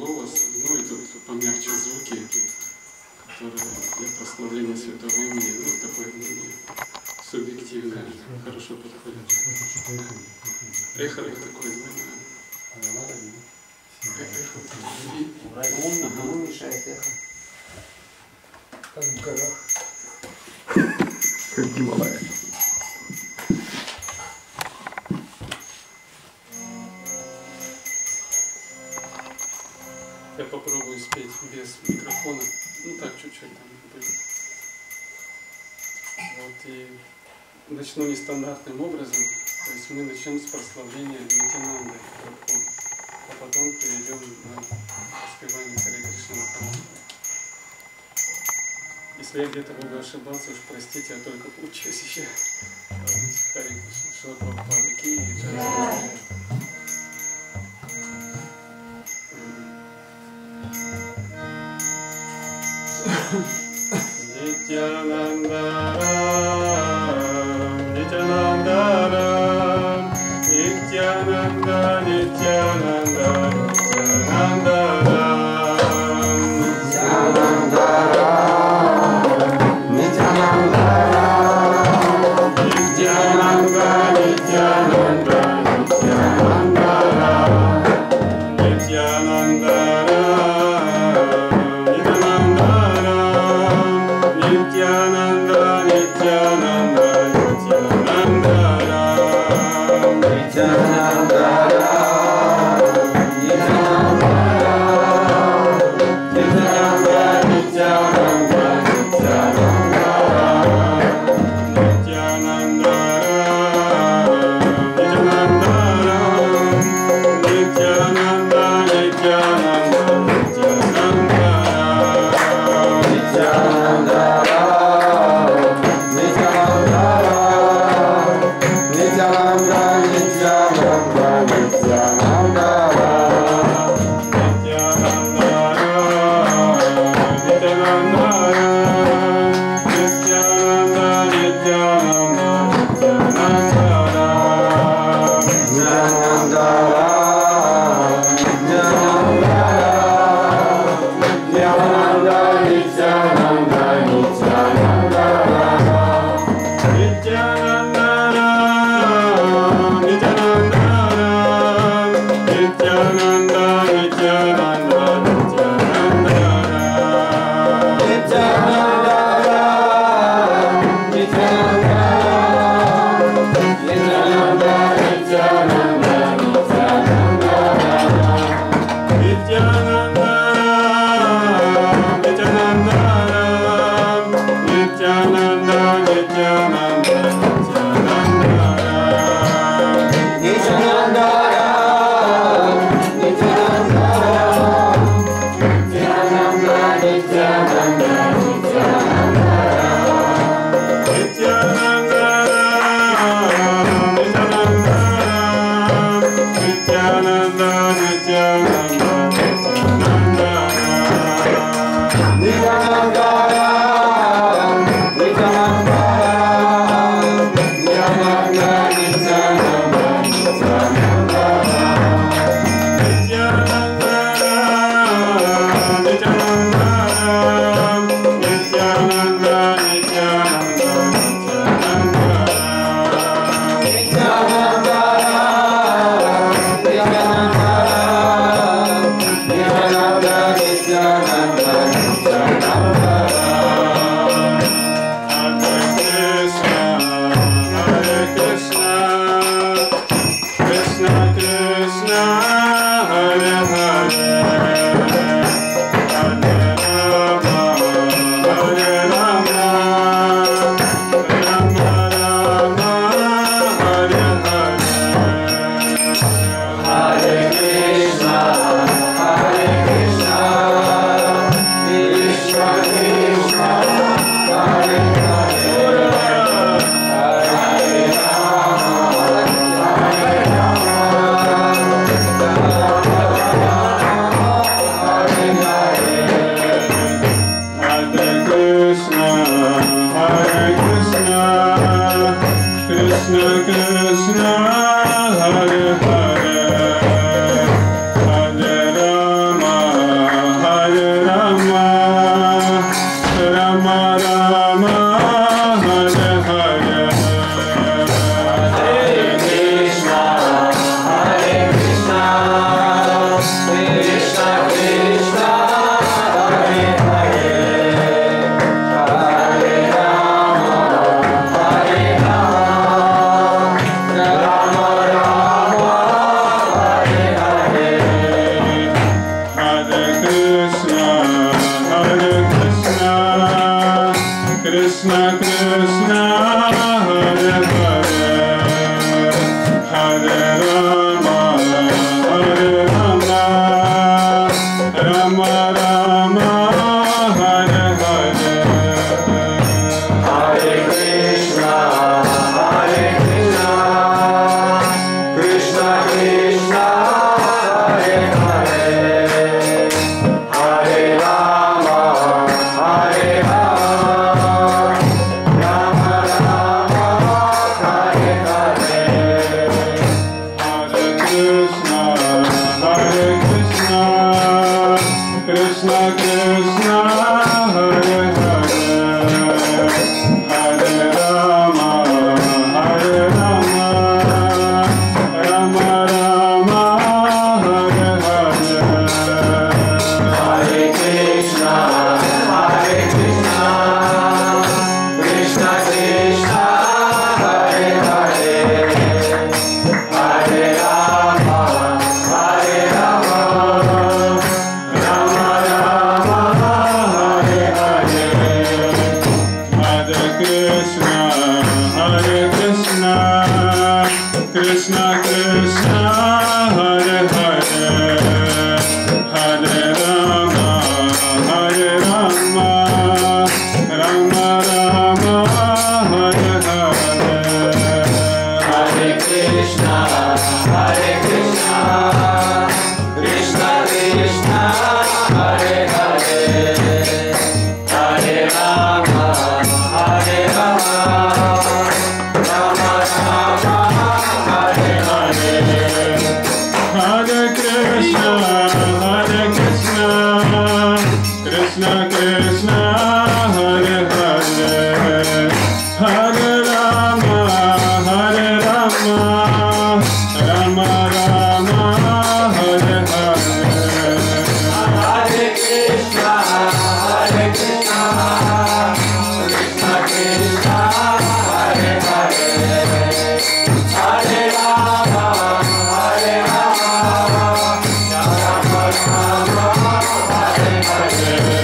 голос, ну и тут помягче звуки, которые для прославления святого имени, ну такое мнение субъективное, хорошо подходит. Эхо такое, Ум мешает эхо. Как в горах. Как Гималая. Я попробую спеть без микрофона. Ну так, чуть-чуть там будет. Вот, и начну нестандартным образом. То есть мы начнем с прославления Нитянанды Прабху, а потом перейдем на воспевание Харе Кришна Махамантры. Если я где-то буду ошибаться, уж простите, я только учусь еще. Харе Кришна, Шрила Прабхупада Ки Джай. Nityanandara, Nityanandara, Nityananda, Nityananda, Nityanandara, Nityanandara, Nityanandara, Nityananda, Nityananda, Nityanandara, Nityanandara. Nityananda, Nityananda, Nityanandara, Nityanandara, Nityanandara, Nityananda, Nityananda, Nityananda, Nityananda, Nityananda.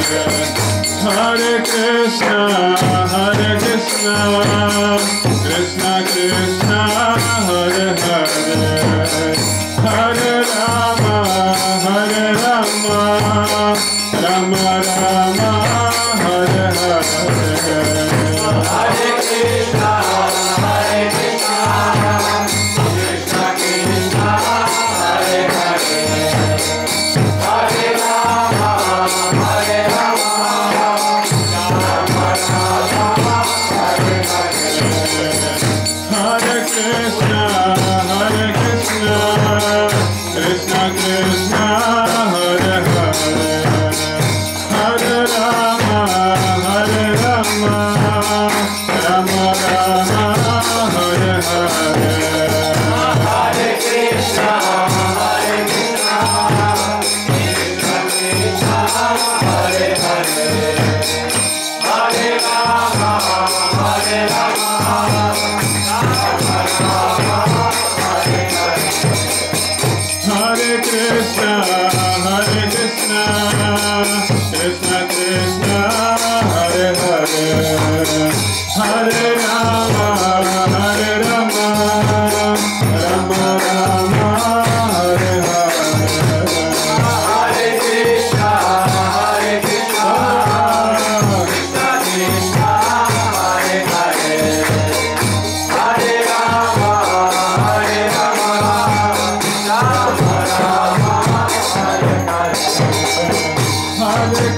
Hare Krishna, Krishna Krishna, Hare Hare, Hare Rama, Rama Rama, Hare Hare. Hare Krishna, Krishna Krishna, Hare Hare, Hare Rama, Rama Rama, Hare Hare. Hare Krishna, Krishna Krishna, Hare Hare, Hare Rama, Rama Rama, Hare Hare. Hare Krishna, Krishna Krishna, Hare Hare, Hare Rama, Hare Krishna, Krishna Krishna, Hare Hare, Hare Rama, Rama Rama, Hare Hare. Hare Krishna, Krishna Krishna, Hare Hare,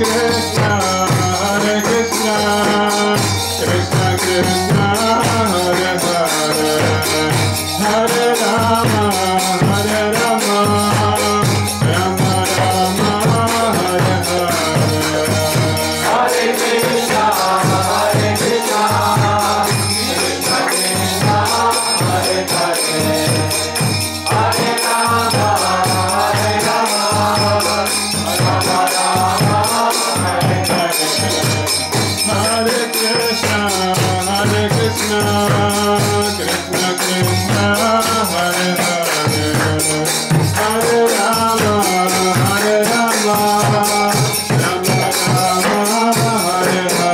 Hare Rama, Hare Krishna, Krishna Krishna, Hare Hare, Hare Rama, Rama Rama, Hare Hare. Hare Krishna, Krishna Krishna, Hare Hare, Hare Rama, Hare Krishna, Krishna Krishna, Hare Hare, Hare Rama, Rama Rama, Hare Hare.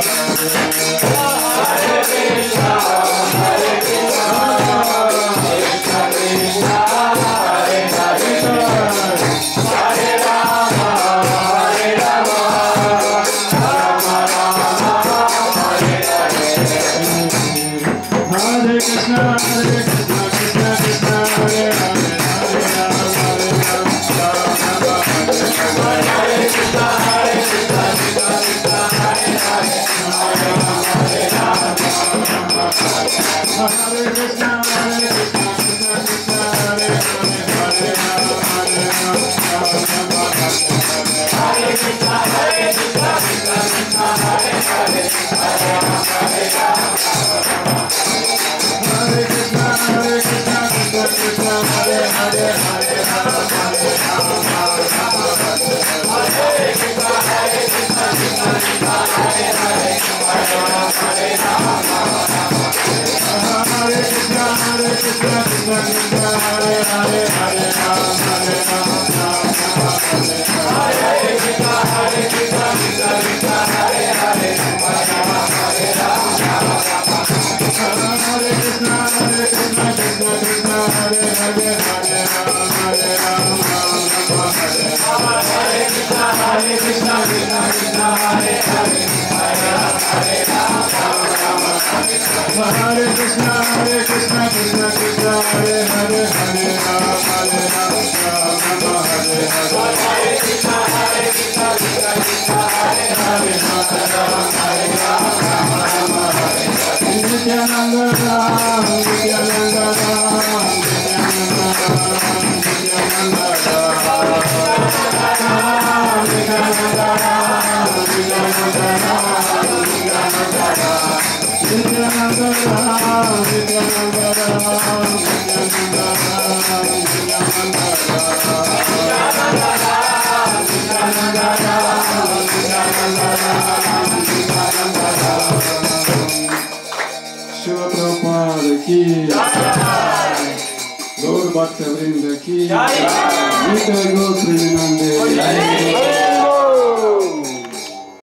Hare Krishna, Krishna Krishna, Hare Hare, Hare Rama, Hare Krishna, Krishna Krishna, Hare Hare, Hare Rama, Hare Krishna, Krishna Krishna, Hare Hare, Hare Rama, Hare Krishna, Krishna Krishna, Hare Hare, Hare Rama, Hare Krishna, Krishna Krishna, Hare Hare, Hare Rama, Hare Krishna, Krishna Krishna, Hare Hare, Hare Rama, Hare Krishna, Krishna Krishna, Hare Hare, Hare Rama, Hare Krishna, Krishna Krishna, Hare Hare, Hare Rama, Hare Krishna, Krishna Krishna, Hare Hare, Hare Rama, Hare Krishna, Krishna Krishna, Hare Hare, Hare Rama, Hare Krishna, Krishna Krishna, Hare Hare, Hare Rama, Hare Krishna, Krishna Krishna, Hare Hare, Hare Rama, Hare Krishna, Krishna Krishna, Hare Hare, Hare Rama, Nityananda Ram, Nityananda Ram, Nityananda Ram, Nityananda Ram, Nityananda Ram, Nityananda Ram, Nityananda Ram, Shila Prabhupada ki Gaur Bhakta Vrinda ki Nitya Gaur Premanande